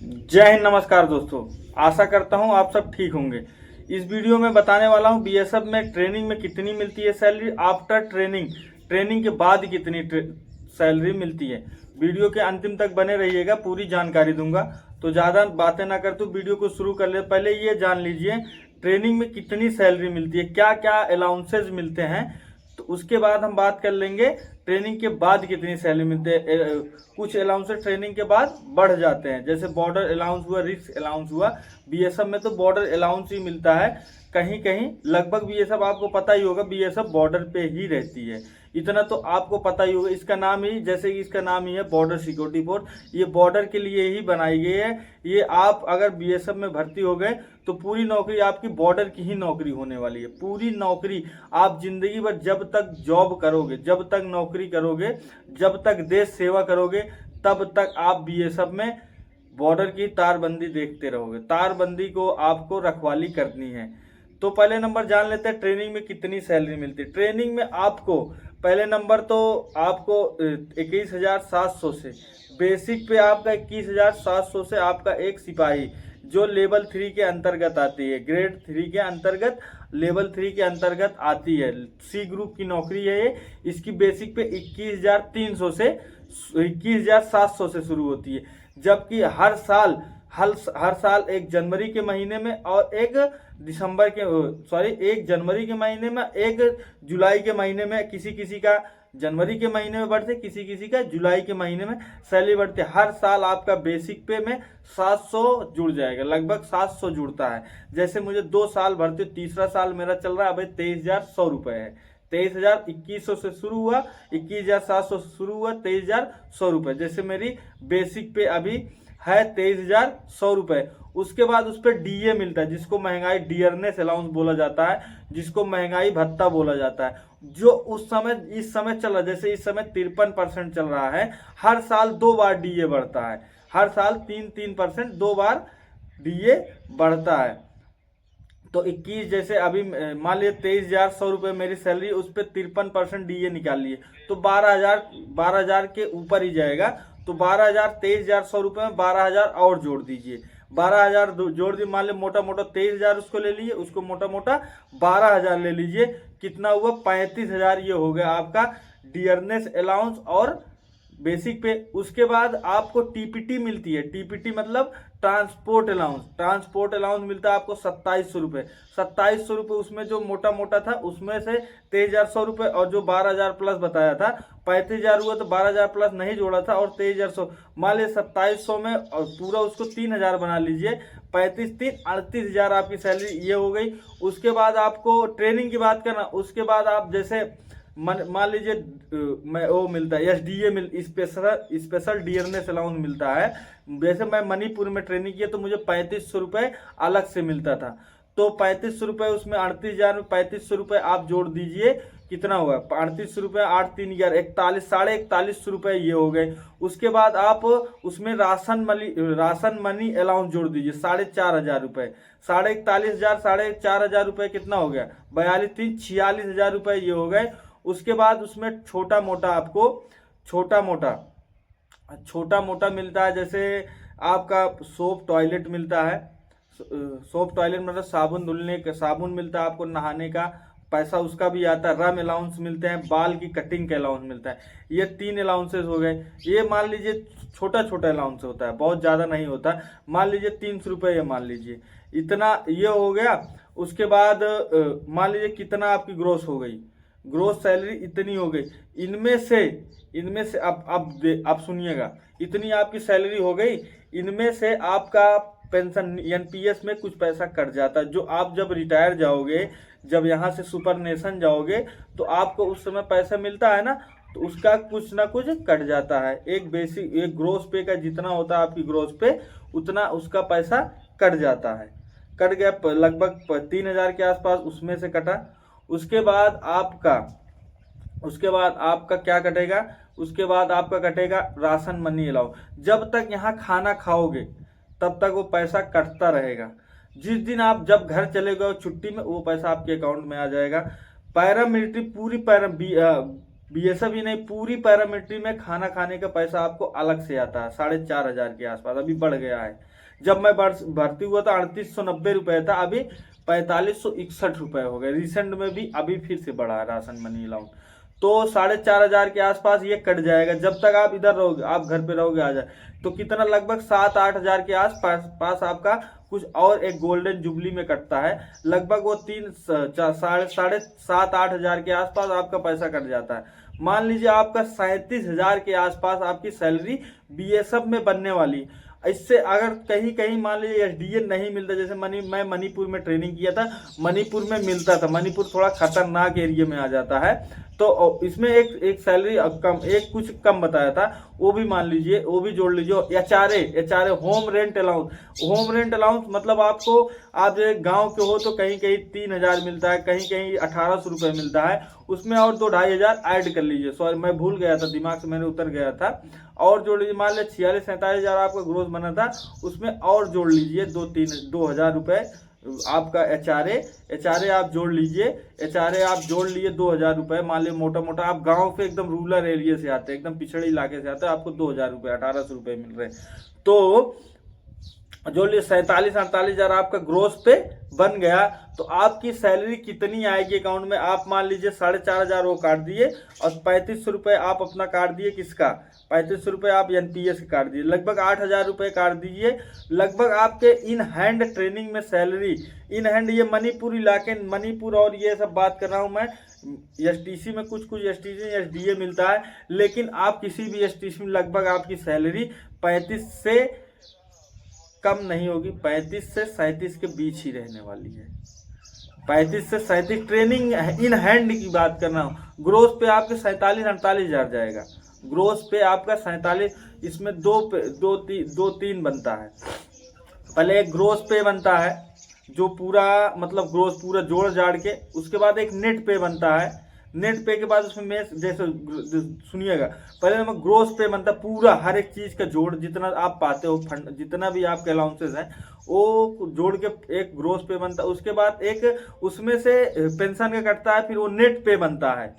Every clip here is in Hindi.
जय हिंद, नमस्कार दोस्तों। आशा करता हूं आप सब ठीक होंगे। इस वीडियो में बताने वाला हूं बीएसएफ में ट्रेनिंग में कितनी मिलती है सैलरी, आफ्टर ट्रेनिंग ट्रेनिंग के बाद कितनी सैलरी मिलती है। वीडियो के अंतिम तक बने रहिएगा, पूरी जानकारी दूंगा। तो ज़्यादा बातें ना करते वीडियो को शुरू कर ले। पहले ये जान लीजिए ट्रेनिंग में कितनी सैलरी मिलती है, क्या क्या अलाउंसेज मिलते हैं। तो उसके बाद हम बात कर लेंगे ट्रेनिंग के बाद कितनी सैलरी मिलती है। कुछ अलाउंसेस ट्रेनिंग के बाद बढ़ जाते हैं, जैसे बॉर्डर अलाउंस हुआ, रिस्क अलाउंस हुआ। बीएसएफ में तो बॉर्डर अलाउंस ही मिलता है। कहीं कहीं लगभग बीएसएफ, आपको पता ही होगा बीएसएफ बॉर्डर पे ही रहती है, इतना तो आपको पता ही होगा। इसका नाम ही, जैसे कि इसका नाम ही है बॉर्डर सिक्योरिटी फोर्स, ये बॉर्डर के लिए ही बनाई गई है। ये आप अगर बीएसएफ में भर्ती हो गए तो पूरी नौकरी आपकी बॉर्डर की ही नौकरी होने वाली है। पूरी नौकरी आप जिंदगी भर जब तक जॉब करोगे, जब तक नौकरी करोगे, जब तक देश सेवा करोगे, तब तक आप बीएसएफ में बॉर्डर की तारबंदी देखते रहोगे। तारबंदी को आपको रखवाली करनी है। तो पहले नंबर जान लेते हैं ट्रेनिंग में कितनी सैलरी मिलती है। ट्रेनिंग में आपको पहले नंबर तो आपको 21,700 से, बेसिक पे आपका 21,700 से आपका एक सिपाही जो लेवल 3 के अंतर्गत आती है, ग्रेड 3 के अंतर्गत, लेवल 3 के अंतर्गत आती है, सी ग्रुप की नौकरी है ये। इसकी बेसिक पे 21,300 से 21,700 से शुरू होती है। जबकि हर साल 1 जनवरी के महीने में और 1 दिसंबर के, सॉरी 1 जनवरी के महीने में, 1 जुलाई के महीने में, किसी किसी का जनवरी के महीने में बढ़ते, किसी किसी का जुलाई के महीने में सैलरी बढ़ती है। हर साल आपका बेसिक पे में 700 जुड़ जाएगा, लगभग 700 जुड़ता है। जैसे मुझे 2 साल भरते, तीसरा साल मेरा चल रहा है, अभी 23,100 रुपए है। 23,2100 से शुरू हुआ, 21,700 से शुरू हुआ, 23,100 रुपए। जैसे मेरी बेसिक पे अभी है 23,100 रुपए। उसके बाद उस पर डीए मिलता है, जिसको महंगाई डियरनेस अलाउंस बोला जाता है, जिसको महंगाई भत्ता बोला जाता है, जो उस समय, इस समय चल रहा है। जैसे इस समय 53% चल रहा है। हर साल 2 बार डीए बढ़ता है, हर साल 3-3%, 2 बार डीए बढ़ता है। तो 21, जैसे अभी मान लिया 23,100 रुपये मेरी सैलरी, उस पर 53% डीए निकाल लिए तो 12,000 के ऊपर ही जाएगा। तो 12,000, 23,100 रुपये में 12,000 और जोड़ दीजिए। 12,000 जोड़ दिए, मान ली मोटा मोटा 23,000 उसको ले लीजिए, उसको मोटा मोटा 12,000 ले लीजिए। कितना हुआ? 35,000। ये हो गया आपका डियरनेस अलाउंस और बेसिक पे। उसके बाद आपको टीपीटी मिलती है। टीपीटी मतलब ट्रांसपोर्ट अलाउंस। ट्रांसपोर्ट अलाउंस मिलता है आपको 2700 रुपये। 2700 रुपये, उसमें जो मोटा मोटा था उसमें से 23,100 रुपये और जो 12,000 प्लस बताया था, 35,000 हुआ तो 12,000 प्लस नहीं जोड़ा था और 23,100, मान लीजिए 2700 में, और पूरा उसको 3,000 बना लीजिए। 35-3 38,000 आपकी सैलरी ये हो गई। उसके बाद आपको ट्रेनिंग की बात करना, उसके बाद आप जैसे मान लीजिए वो मिलता है एसडीए स्पेशल डियरनेस अलाउंस मिलता है। वैसे मैं मणिपुर में ट्रेनिंग किया तो मुझे 3500 रुपये अलग से मिलता था। तो 3500 रुपये, उसमें 38,000 में 3500 रुपये आप जोड़ दीजिए, कितना हुआ? 3800 रुपये, 8-3-11, 41, 41,500 रुपये ये हो गए। उसके बाद आप उसमें राशन मनी अलाउंस जोड़ दीजिए, 4,500 रुपये। 41,500, 4,500 रुपये कितना हो गया? 42-3, 46,000 रुपये ये हो गए। उसके बाद उसमें छोटा मोटा मिलता है, जैसे आपका सोप टॉयलेट मिलता है। सोप टॉयलेट मतलब साबुन धुलने का, साबुन मिलता है आपको, नहाने का पैसा उसका भी आता है। रम अलाउंस मिलते हैं, बाल की कटिंग का अलाउंस मिलता है। ये 3 अलाउंसेस हो गए। ये मान लीजिए छोटा छोटा अलाउंस होता है, बहुत ज़्यादा नहीं होता। मान लीजिए 300 रुपये, ये मान लीजिए इतना ये हो गया। उसके बाद मान लीजिए कितना आपकी ग्रोस हो गई, ग्रोस सैलरी इतनी हो गई। इनमें से अब सुनिएगा, इतनी आपकी सैलरी हो गई। इनमें से आपका पेंशन एनपीएस में कुछ पैसा कट जाता है, जो आप जब रिटायर जाओगे, जब यहाँ से सुपरनेशन जाओगे, तो आपको उस समय पैसा मिलता है ना, तो उसका कुछ ना कुछ कट जाता है। एक ग्रोस पे का जितना होता है आपकी ग्रोस पे, उतना उसका पैसा कट जाता है। कट गया लगभग 3,000 के आसपास, उसमें से कटा। उसके बाद आपका क्या कटेगा? उसके बाद आपका कटेगा राशन मनी अलाउ। जब तक यहाँ खाना खाओगे तब तक वो पैसा कटता रहेगा। जिस दिन आप जब घर चले गए छुट्टी में, वो पैसा आपके अकाउंट में आ जाएगा। पैरामिलिट्री, पूरी बीएसएफ ही नहीं, पूरी पैरामिलिट्री में खाना खाने का पैसा आपको अलग से आता है 4,500 के आसपास, अभी बढ़ गया है। जब मैं भर्ती हुआ था 3890 रुपये था, अभी 4561 रुपये हो गए। रिसेंट में भी अभी फिर से बढ़ा है राशन मनी अलाउंस। तो 4,500 के आसपास ये कट जाएगा जब तक आप इधर रहोगे, आप घर पे रहोगे आ जाए तो कितना, लगभग 7-8 हजार के आसपास आपका कुछ और एक गोल्डन जुबली में कटता है, लगभग वो 7-8 हजार के आसपास आपका पैसा कट जाता है। मान लीजिए आपका 37,000 के आसपास आपकी सैलरी बीएसएफ में बनने वाली। इससे अगर कहीं कहीं मान लीजिए एसडीए नहीं मिलता, जैसे मैं मणिपुर में ट्रेनिंग किया था, मणिपुर में मिलता था, मणिपुर थोड़ा खतरनाक एरिया में आ जाता है, तो इसमें एक सैलरी कम, एक कुछ कम बताया था, वो भी मान लीजिए, वो भी जोड़ लीजिए। एचआरए होम रेंट अलाउंस मतलब आपको, आप गांव के हो तो कहीं कहीं 3,000 मिलता है, कहीं कहीं 1,800 रुपये मिलता है, उसमें और 2-2,500 ऐड कर लीजिए। सॉरी मैं भूल गया था, दिमाग से मैंने उतर गया था, और जोड़ लीजिए। मान लिया 46-47,000 आपका ग्रोथ बना था, उसमें और जोड़ लीजिए 2-3-2,000 रुपये आपका एचआरए आप जोड़ लीजिए। एचआरए आप जोड़ लिए 2,000 रुपये, मान लीजिए मोटा मोटा आप गांव से एकदम रूरल एरिया से आते हैं, एकदम पिछड़े इलाके से आते हैं, आपको 2,000 रुपये 1,800 रुपये मिल रहे हैं। तो जो 47-48,000 आपका ग्रोस पे बन गया, तो आपकी सैलरी कितनी आएगी अकाउंट में? आप मान लीजिए 4,500 वो काट दिए और 3,500 रुपये आप अपना काट दिए, किसका? 3,500 रुपये आप एनपीएस के काट दिए, लगभग 8,000 रुपये काट दीजिए। लगभग आपके इन हैंड ट्रेनिंग में सैलरी, इन हैंड, ये मणिपुर इलाके, मणिपुर और ये सब बात कर रहा हूँ मैं। एसटीसी में कुछ एसटीसी एसडीए मिलता है, लेकिन आप किसी भी एसटीसी में लगभग आपकी सैलरी 35 से कम नहीं होगी, 35 से 37 के बीच ही रहने वाली है। 35 से 37 ट्रेनिंग इन हैंड की बात कर रहा हूँ। ग्रोस पे आपके 47-48 हजार जाएगा, ग्रोस पे आपका 47। इसमें दो तीन बनता है। पहले एक ग्रोस पे बनता है जो पूरा मतलब ग्रोस पूरा जोड़ जाड़ के, उसके बाद एक नेट पे बनता है। नेट पे के बाद उसमें मैं जैसे सुनिएगा, पहले नंबर ग्रोस पे बनता पूरा हर एक चीज का जोड़, जितना आप पाते हो फंड, जितना भी आपके अलाउंसेस हैं वो जोड़ के एक ग्रोस पे बनता है। उसके बाद एक उसमें से पेंशन का कटता है, फिर वो नेट पे बनता है।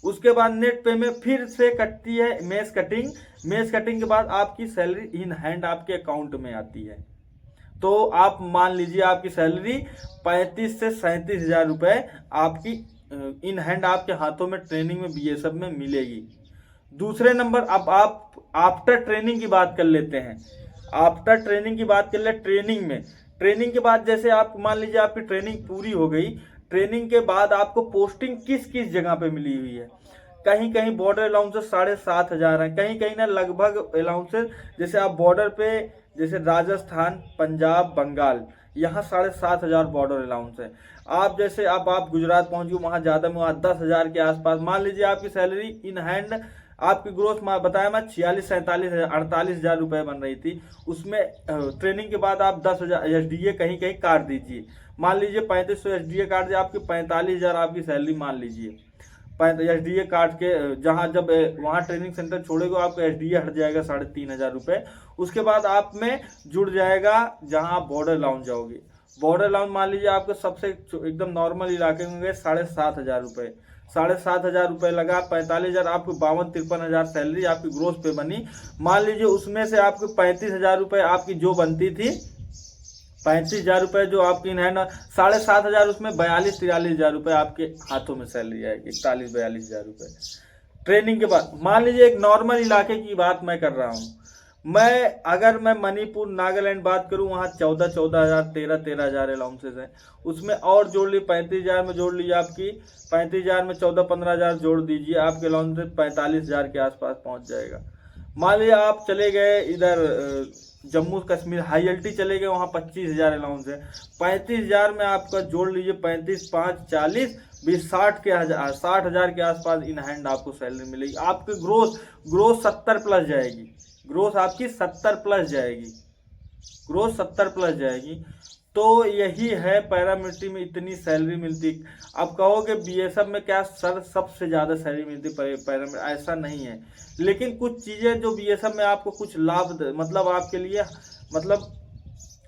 उसके बाद नेट पे में फिर से कटती है मेस कटिंग के बाद आपकी सैलरी इन हैंड आपके अकाउंट में आती है। तो आप मान लीजिए आपकी सैलरी 35 से 37 हजार रुपये आपकी इन हैंड आपके हाथों में ट्रेनिंग में बीएसएफ में मिलेगी। दूसरे नंबर, अब आप आफ्टर ट्रेनिंग की बात कर लेते हैं। आफ्टर ट्रेनिंग की बात कर ले, ट्रेनिंग के बाद जैसे आप मान लीजिए आपकी ट्रेनिंग पूरी हो गई, ट्रेनिंग के बाद आपको पोस्टिंग किस किस जगह पे मिली हुई है। कहीं कहीं बॉर्डर अलाउंसेस 7,500 है, कहीं कहीं ना लगभग अलाउंसेस, जैसे आप बॉर्डर पे जैसे राजस्थान, पंजाब, बंगाल, यहाँ 7,500 बॉर्डर अलाउंस है। आप जैसे आप गुजरात पहुंच गए, वहाँ ज़्यादा में वहाँ 10,000 के आसपास। मान लीजिए आपकी सैलरी इन हैंड आपकी ग्रोथ बताया मैं 46-47-48 रुपये बन रही थी, उसमें ट्रेनिंग के बाद आप 10,000 एसडीए कहीं कहीं काट दीजिए। मान लीजिए 3,500 एसडीए काट दिए, आपकी 45,000 आपकी सैलरी मान लीजिए। एसडीए काट के जहाँ जब वहाँ ट्रेनिंग सेंटर छोड़ेगा आपका एसडीए हट जाएगा 3,500 रुपये। उसके बाद आप में जुड़ जाएगा जहाँ आप बॉर्डर अलाउंस जाओगे। बॉर्डर अलाउंस मान लीजिए आपके सबसे एकदम नॉर्मल इलाके में गए 7,500 रुपये, 7,500 रुपये लगा, 45,000 आपको 52-53,000 सैलरी आपकी ग्रोस पे बनी। मान लीजिए उसमें से आपको 35,000 रुपये आपकी जो बनती थी, 35,000 रुपये जो आपकी हैंड, 7,500 उसमें 42-43,000 रुपये आपके हाथों में सैलरी आएगी, 41-42,000 रुपये ट्रेनिंग के बाद। मान लीजिए एक नॉर्मल इलाके की बात मैं कर रहा हूँ। अगर मैं मणिपुर नागालैंड बात करूं, वहाँ 14,000 13,000 अलाउंसेस हैं। उसमें और जोड़ ली 35,000 में जोड़ लीजिए, आपकी 35,000 में 14-15,000 जोड़ दीजिए, आपके अलाउंसेस 45,000 के आसपास पहुंच जाएगा। मान लीजिए आप चले गए इधर जम्मू कश्मीर हाईएलटी चले गए, वहाँ 25,000 अलाउंस है। 35,000 में आपका जोड़ लीजिए 35, 5, 40, 20, 60,000 के आसपास इन हैंड आपको सैलरी मिलेगी। आपकी ग्रोथ 70 प्लस जाएगी, ग्रोथ आपकी 70 प्लस जाएगी, ग्रोथ 70 प्लस जाएगी। तो यही है पैरामिलिट्री में इतनी सैलरी मिलती। अब कहोगे बीएसएफ में क्या सर सबसे ज़्यादा सैलरी मिलती पैरामिलिट्री? ऐसा नहीं है, लेकिन कुछ चीज़ें जो बीएसएफ में आपको कुछ लाभ मतलब आपके लिए मतलब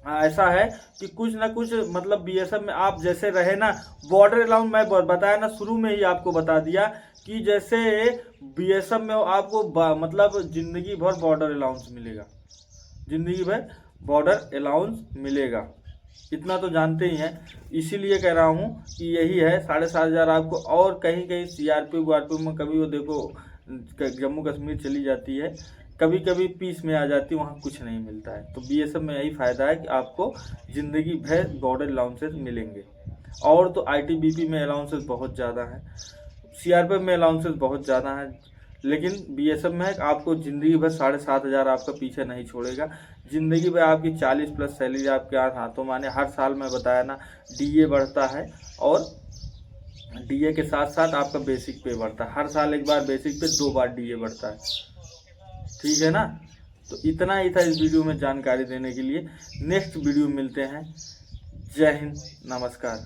ऐसा है कि कुछ ना कुछ मतलब बीएसएफ में आप जैसे रहे ना, बॉर्डर अलाउंस मैं बताया ना शुरू में ही आपको बता दिया कि जैसे बीएसएफ में हो आपको मतलब जिंदगी भर बॉर्डर अलाउंस मिलेगा, जिंदगी भर बॉर्डर अलाउंस मिलेगा, इतना तो जानते ही हैं। इसीलिए कह रहा हूँ कि यही है 7,500 आपको। और कहीं कहीं सीआरपीएफ वारपीएफ में कभी वो देखो जम्मू कश्मीर चली जाती है, कभी कभी पीस में आ जाती है, वहाँ कुछ नहीं मिलता है। तो बीएसएफ में यही फ़ायदा है कि आपको ज़िंदगी भर बॉर्डर अलाउंसेस मिलेंगे। और तो आईटीबीपी में अलाउंसेस बहुत ज़्यादा हैं, सीआरपीएफ में अलाउंसेस बहुत ज़्यादा हैं, लेकिन बीएसएफ में आपको ज़िंदगी भर 7,500 आपका पीछे नहीं छोड़ेगा। ज़िंदगी भर आपकी 40+ सैलरी आपके हाथों माने। हर साल मैं बताया ना डीए बढ़ता है, और डीए के साथ साथ आपका बेसिक पे बढ़ता है। हर साल एक बार बेसिक पे, 2 बार डीए बढ़ता है, ठीक है ना। तो इतना ही था इस वीडियो में जानकारी देने के लिए। नेक्स्ट वीडियो मिलते हैं। जय हिंद, नमस्कार।